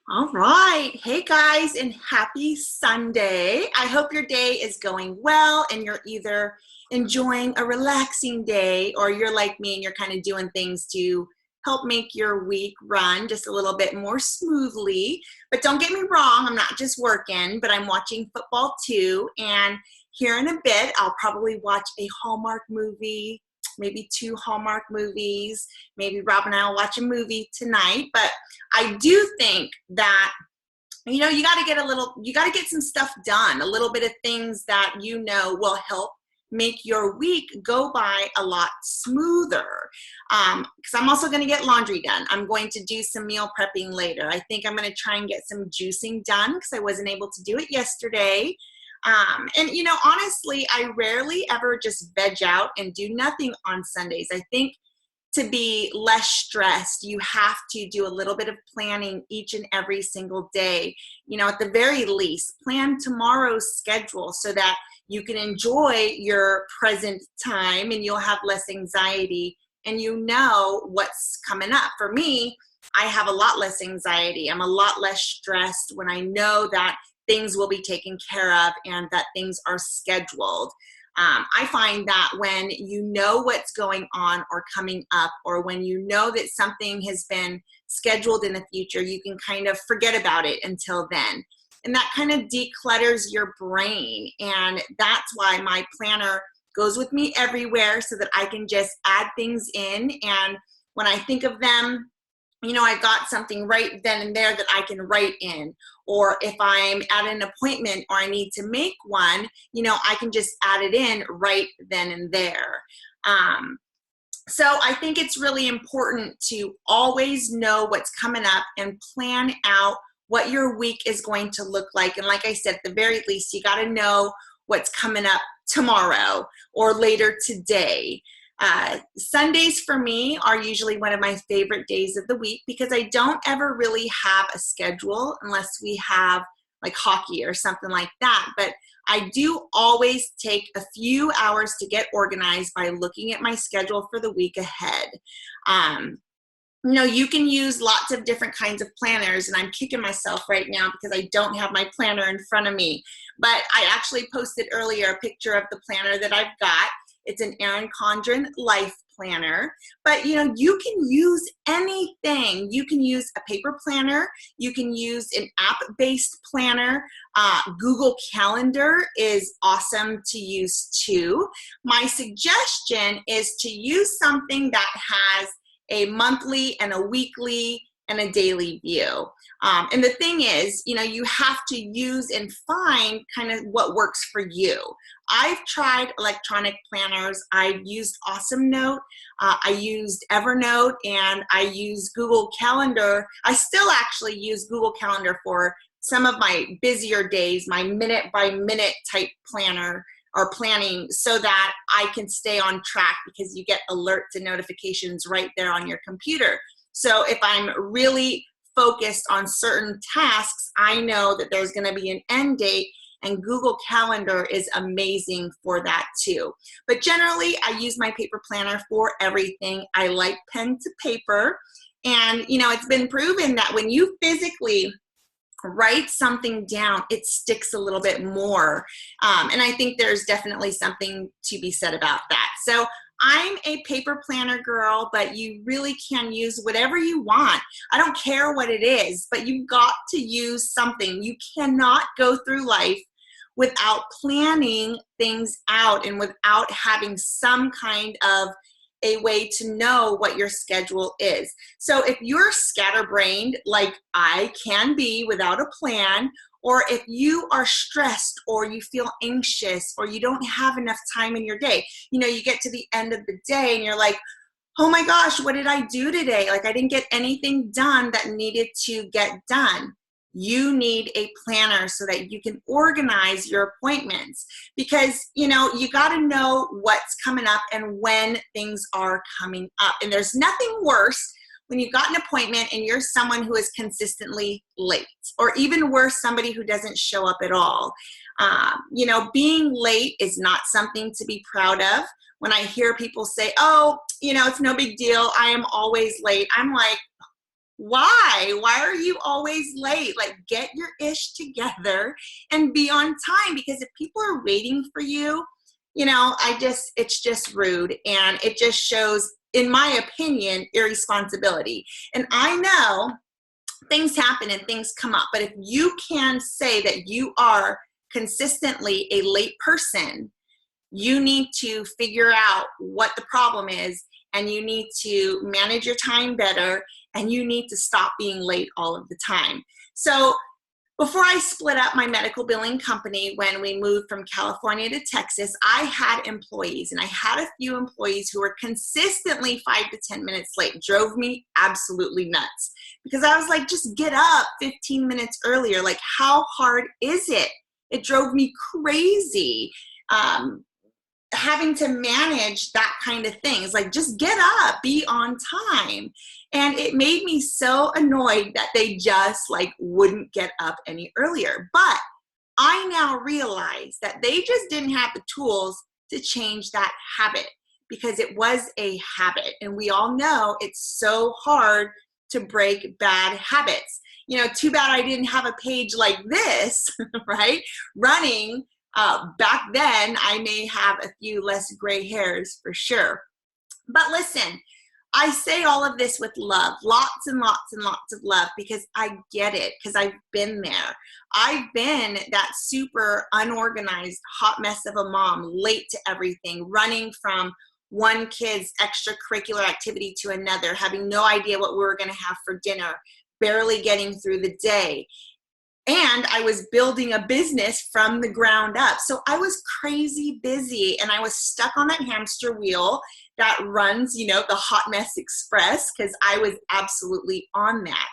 All right. Hey guys, and happy Sunday. I hope your day is going well and you're either enjoying a relaxing day or you're like me and you're kind of doing things to help make your week run just a little bit more smoothly. But don't get me wrong, I'm not just working, but I'm watching football too. And here in a bit, I'll probably watch a Hallmark movie, maybe two Hallmark movies. Maybe Rob and I will watch a movie tonight. But I do think that you got to get some stuff done, a little bit of things that will help make your week go by a lot smoother. Because I'm also going to get laundry done. I'm going to do some meal prepping later. I think I'm going to try and get some juicing done because I wasn't able to do it yesterday. And honestly, I rarely ever just veg out and do nothing on Sundays. I think to be less stressed, you have to do a little bit of planning each and every single day. At the very least, plan tomorrow's schedule so that you can enjoy your present time and you'll have less anxiety and you know what's coming up. For me, I have a lot less anxiety. I'm a lot less stressed when I know that things will be taken care of and that things are scheduled. I find that when you know what's going on or coming up, or when you know that something has been scheduled in the future, you can kind of forget about it until then. And that kind of declutters your brain. And that's why my planner goes with me everywhere so that I can just add things in. And when I think of them, I got something right then and there that I can write in. Or if I'm at an appointment or I need to make one, I can just add it in right then and there. So I think it's really important to always know what's coming up and plan out what your week is going to look like. And like I said, at the very least, you got to know what's coming up tomorrow or later today. Sundays for me are usually one of my favorite days of the week because I don't ever really have a schedule unless we have like hockey or something like that. But I do always take a few hours to get organized by looking at my schedule for the week ahead. You can use lots of different kinds of planners, and I'm kicking myself right now because I don't have my planner in front of me. But I actually posted earlier a picture of the planner that I've got. It's an Erin Condren Life Planner, but you can use anything. You can use a paper planner. You can use an app-based planner. Google Calendar is awesome to use too. My suggestion is to use something that has a monthly and a weekly and a daily view. And the thing is, you have to use and find kind of what works for you. I've tried electronic planners. I've used Awesome Note. I used Evernote, and I use Google Calendar. I still actually use Google Calendar for some of my busier days, my minute by minute type planner or planning, so that I can stay on track because you get alerts and notifications right there on your computer. So if I'm really focused on certain tasks, I know that there's going to be an end date, and Google Calendar is amazing for that too. But generally, I use my paper planner for everything. I like pen to paper, and it's been proven that when you physically write something down, it sticks a little bit more. And I think there's definitely something to be said about that. So I'm a paper planner girl, but you really can use whatever you want. I don't care what it is, but you've got to use something. You cannot go through life without planning things out and without having some kind of a way to know what your schedule is. So if you're scatterbrained, like I can be without a plan, or if you are stressed or you feel anxious or you don't have enough time in your day, you get to the end of the day and you're like, oh my gosh, what did I do today? Like I didn't get anything done that needed to get done. You need a planner so that you can organize your appointments because, you got to know what's coming up and when things are coming up. And there's nothing worse when you've got an appointment and you're someone who is consistently late, or even worse, somebody who doesn't show up at all. Being late is not something to be proud of. When I hear people say, oh, it's no big deal, I am always late, I'm like, Why? Why are you always late? Like, get your ish together and be on time, because if people are waiting for you, you know, it's just rude, and it just shows, in my opinion, irresponsibility. And I know things happen and things come up, but if you can say that you are consistently a late person, you need to figure out what the problem is, and you need to manage your time better, and you need to stop being late all of the time. So before I split up my medical billing company, when we moved from California to Texas, I had employees, and I had a few employees who were consistently 5 to 10 minutes late. Drove me absolutely nuts, because I was like, just get up 15 minutes earlier. Like, how hard is it? It drove me crazy. Having to manage that kind of thing. It's like, just get up, be on time. And it made me so annoyed that they just like wouldn't get up any earlier. But I now realize that they just didn't have the tools to change that habit, because it was a habit. And we all know it's so hard to break bad habits. You know, too bad I didn't have a page like this, right? Running. Back then, I may have a few less gray hairs for sure. But listen, I say all of this with love, lots and lots and lots of love, because I get it, because I've been there. I've been that super unorganized hot mess of a mom, late to everything, running from one kid's extracurricular activity to another, having no idea what we were going to have for dinner, barely getting through the day. And I was building a business from the ground up. So I was crazy busy, and I was stuck on that hamster wheel that runs, you know, the Hot Mess Express, because I was absolutely on that.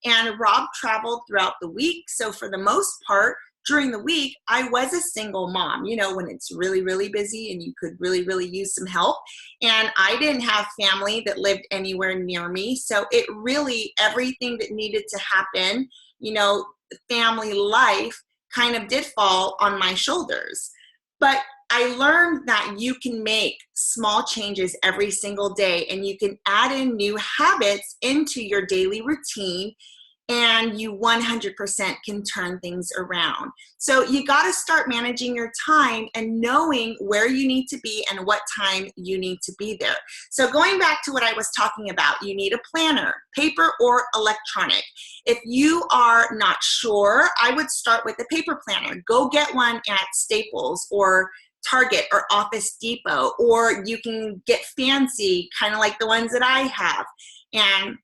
And Rob traveled throughout the week. So for the most part, during the week, I was a single mom, you know, when it's really, really busy and you could really, really use some help. And I didn't have family that lived anywhere near me. So it really, everything that needed to happen, you know, family life kind of did fall on my shoulders. But I learned that you can make small changes every single day, and you can add in new habits into your daily routine, and you 100% can turn things around. So you got to start managing your time and knowing where you need to be and what time you need to be there. So going back to what I was talking about, you need a planner, paper or electronic. If you are not sure, I would start with a paper planner. Go get one at Staples or Target or Office Depot, or you can get fancy, kind of like the ones that I have, and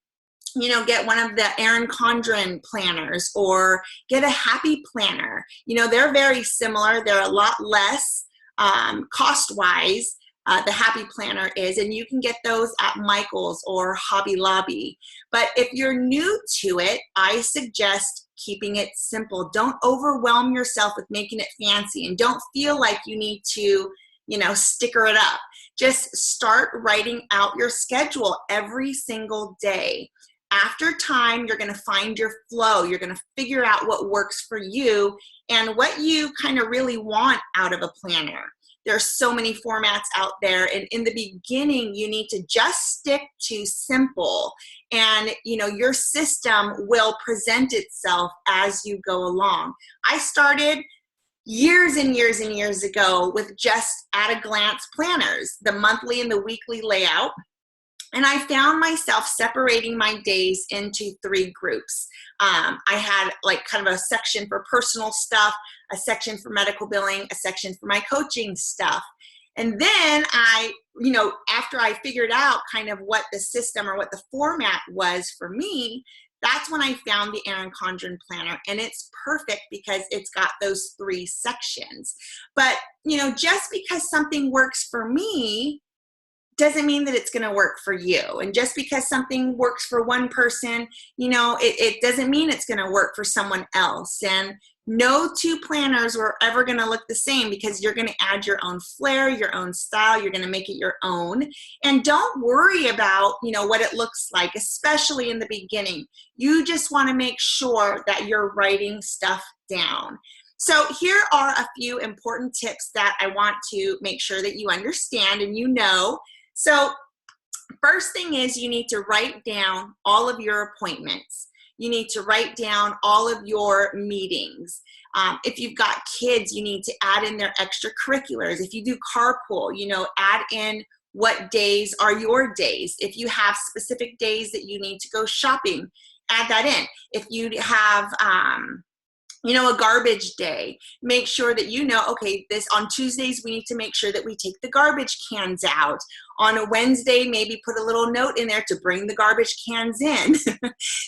you know, get one of the Erin Condren planners, or get a Happy Planner. You know, they're very similar. They're a lot less cost-wise. The Happy Planner is, and you can get those at Michael's or Hobby Lobby. But if you're new to it, I suggest keeping it simple. Don't overwhelm yourself with making it fancy, and don't feel like you need to, you know, sticker it up. Just start writing out your schedule every single day. After time, you're going to find your flow. You're going to figure out what works for you and what you kind of really want out of a planner. There's so many formats out there, and in the beginning, you need to just stick to simple, and you know, your system will present itself as you go along. I started years and years and years ago with just at-a-glance planners, the monthly and the weekly layout. And I found myself separating my days into 3 groups. I had like kind of a section for personal stuff, a section for medical billing, a section for my coaching stuff. And then I, you know, after I figured out kind of what the system or what the format was for me, that's when I found the Erin Condren planner, and it's perfect because it's got those 3 sections. But, you know, just because something works for me doesn't mean that it's going to work for you. And just because something works for one person, you know, it doesn't mean it's going to work for someone else. And no 2 planners are ever going to look the same, because you're going to add your own flair, your own style. You're going to make it your own. And don't worry about, you know, what it looks like, especially in the beginning. You just want to make sure that you're writing stuff down. So here are a few important tips that I want to make sure that you understand and you know. So First thing is you need to write down all of your appointments. You need to write down all of your meetings. If you've got kids, you need to add in their extracurriculars. If you do carpool, add in what days are your days. If you have specific days that you need to go shopping, add that in. If you have a garbage day, make sure that okay, this on Tuesdays, we need to make sure that we take the garbage cans out. On a Wednesday, maybe put a little note in there to bring the garbage cans in.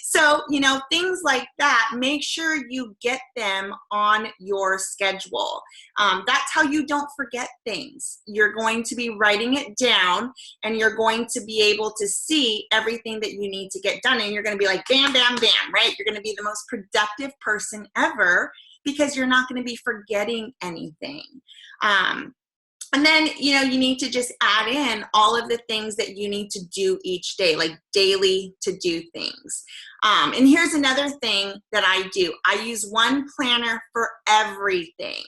So, things like that, make sure you get them on your schedule. That's how you don't forget things. You're going to be writing it down, and you're going to be able to see everything that you need to get done. And you're going to be like, bam, bam, bam, right? You're going to be the most productive person ever because you're not going to be forgetting anything. And then, you need to just add in all of the things that you need to do each day, like daily to-do things. And here's another thing that I do. I use one planner for everything.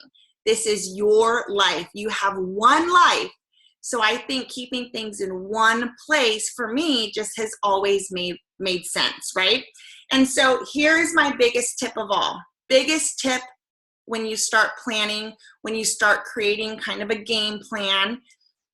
This is your life. You have one life. So I think keeping things in one place for me just has always made sense, right? And so here's my biggest tip of all. Biggest tip when you start planning, when you start creating kind of a game plan,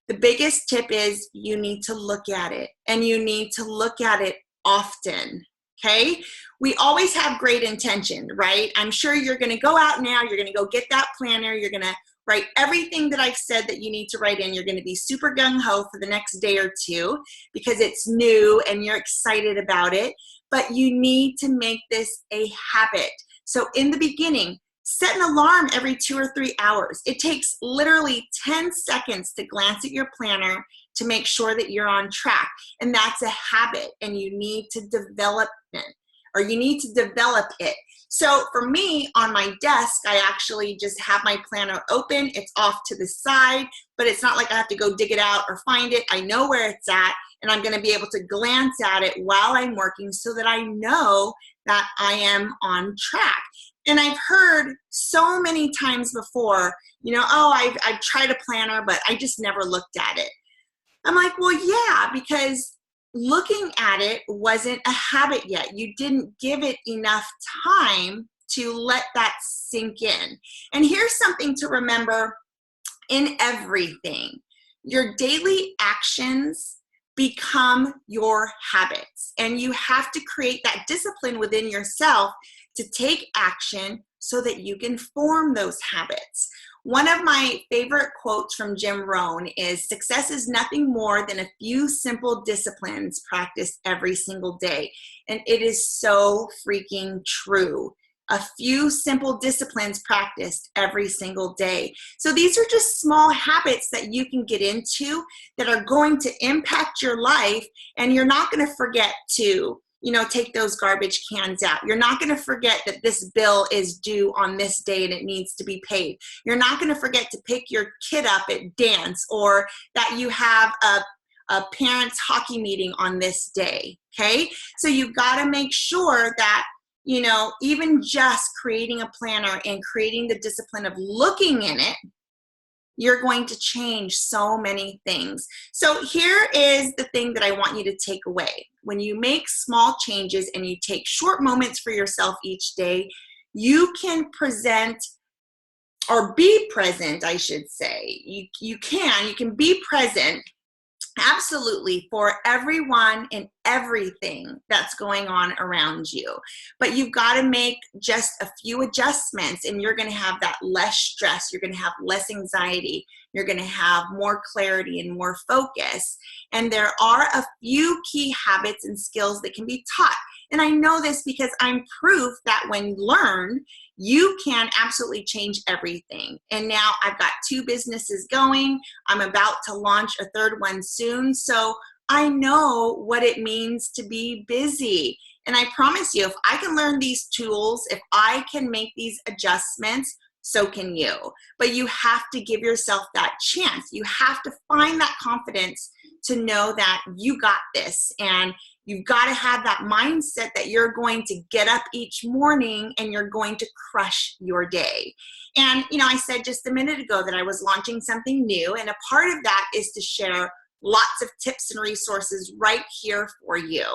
the biggest tip is you need to look at it, and you need to look at it often, okay? We always have great intention, right? I'm sure you're gonna go out now, you're gonna go get that planner, you're gonna write everything that I've said that you need to write in. You're gonna be super gung-ho for the next day or two because it's new and you're excited about it, but you need to make this a habit. So in the beginning, set an alarm every 2 or 3 hours. It takes literally 10 seconds to glance at your planner to make sure that you're on track. And that's a habit, and you need to develop it. So for me, on my desk, I actually just have my planner open. It's off to the side, but it's not like I have to go dig it out or find it. I know where it's at, and I'm gonna be able to glance at it while I'm working so that I know that I am on track. And I've heard so many times before, I've tried a planner, but I just never looked at it. I'm like, well, yeah, because looking at it wasn't a habit yet. You didn't give it enough time to let that sink in. And here's something to remember in everything. Your daily actions become your habits, and you have to create that discipline within yourself to take action so that you can form those habits. One of my favorite quotes from Jim Rohn is, "Success is nothing more than a few simple disciplines practiced every single day." And it is so freaking true. A few simple disciplines practiced every single day. So these are just small habits that you can get into that are going to impact your life, and you're not going to forget to take those garbage cans out. You're not going to forget that this bill is due on this day and it needs to be paid. You're not going to forget to pick your kid up at dance, or that you have a parents' hockey meeting on this day, okay? So you've got to make sure that, even just creating a planner and creating the discipline of looking in it, you're going to change so many things. So here is the thing that I want you to take away. When you make small changes and you take short moments for yourself each day, you can present, or be present, I should say. You can be present absolutely for everyone and everything that's going on around you. But you've got to make just a few adjustments, and you're going to have that less stress. You're going to have less anxiety. You're going to have more clarity and more focus. And there are a few key habits and skills that can be taught. And I know this because I'm proof that when learned, you can absolutely change everything. And now I've got 2 businesses going. I'm about to launch a 3rd one soon. So I know what it means to be busy. And I promise you, if I can learn these tools, if I can make these adjustments, so can you. But you have to give yourself that chance. You have to find that confidence to know that you got this. And you've got to have that mindset that you're going to get up each morning and you're going to crush your day. And, I said just a minute ago that I was launching something new, and a part of that is to share lots of tips and resources right here for you.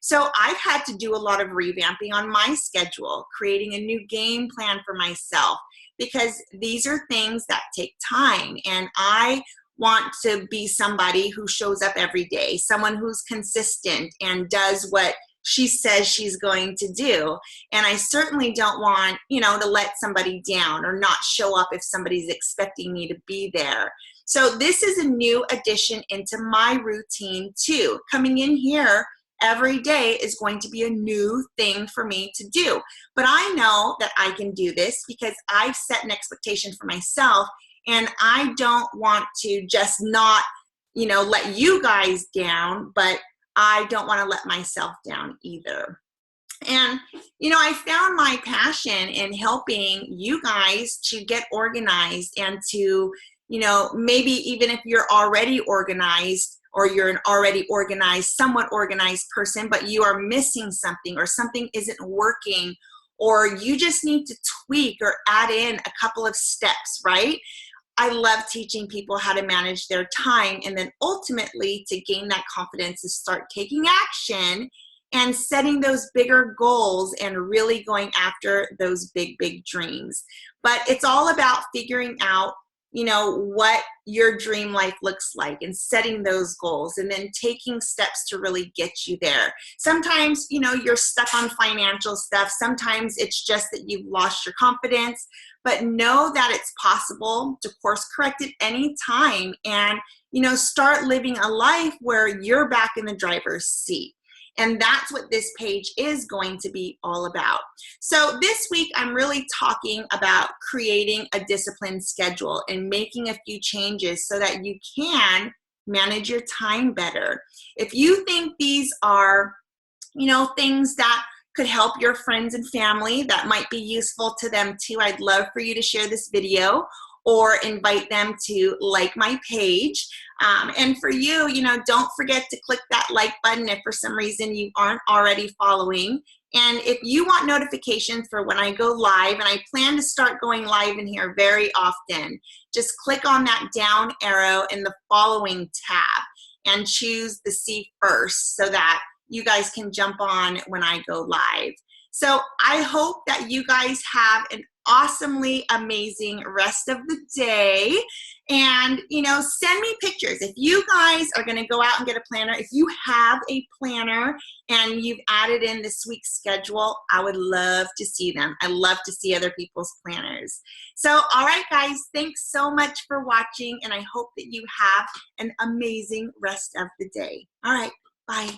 So I've had to do a lot of revamping on my schedule, creating a new game plan for myself, because these are things that take time, and I want to be somebody who shows up every day, someone who's consistent and does what she says she's going to do. And I certainly don't want, to let somebody down or not show up if somebody's expecting me to be there. So this is a new addition into my routine too. Coming in here every day is going to be a new thing for me to do. But I know that I can do this because I've set an expectation for myself, and I don't want to just not, let you guys down, but I don't want to let myself down either. And, I found my passion in helping you guys to get organized and to, maybe even if you're already organized or you're an already organized, somewhat organized person, but you are missing something or something isn't working, or you just need to tweak or add in a couple of steps, right? I love teaching people how to manage their time, and then ultimately to gain that confidence to start taking action and setting those bigger goals and really going after those big, big dreams. But it's all about figuring out, what your dream life looks like and setting those goals and then taking steps to really get you there. Sometimes, you're stuck on financial stuff. Sometimes it's just that you've lost your confidence, but know that it's possible to course correct at any time and, start living a life where you're back in the driver's seat. And that's what this page is going to be all about. So this week, I'm really talking about creating a disciplined schedule and making a few changes so that you can manage your time better. If you think these are, things that could help your friends and family, that might be useful to them too, I'd love for you to share this video or invite them to like my page. And for you, don't forget to click that like button if for some reason you aren't already following. And if you want notifications for when I go live, and I plan to start going live in here very often, just click on that down arrow in the following tab and choose the see first so that you guys can jump on when I go live. So I hope that you guys have an awesomely amazing rest of the day. And, send me pictures. If you guys are going to go out and get a planner, if you have a planner and you've added in this week's schedule, I would love to see them. I love to see other people's planners. So, all right, guys, thanks so much for watching, and I hope that you have an amazing rest of the day. All right, bye.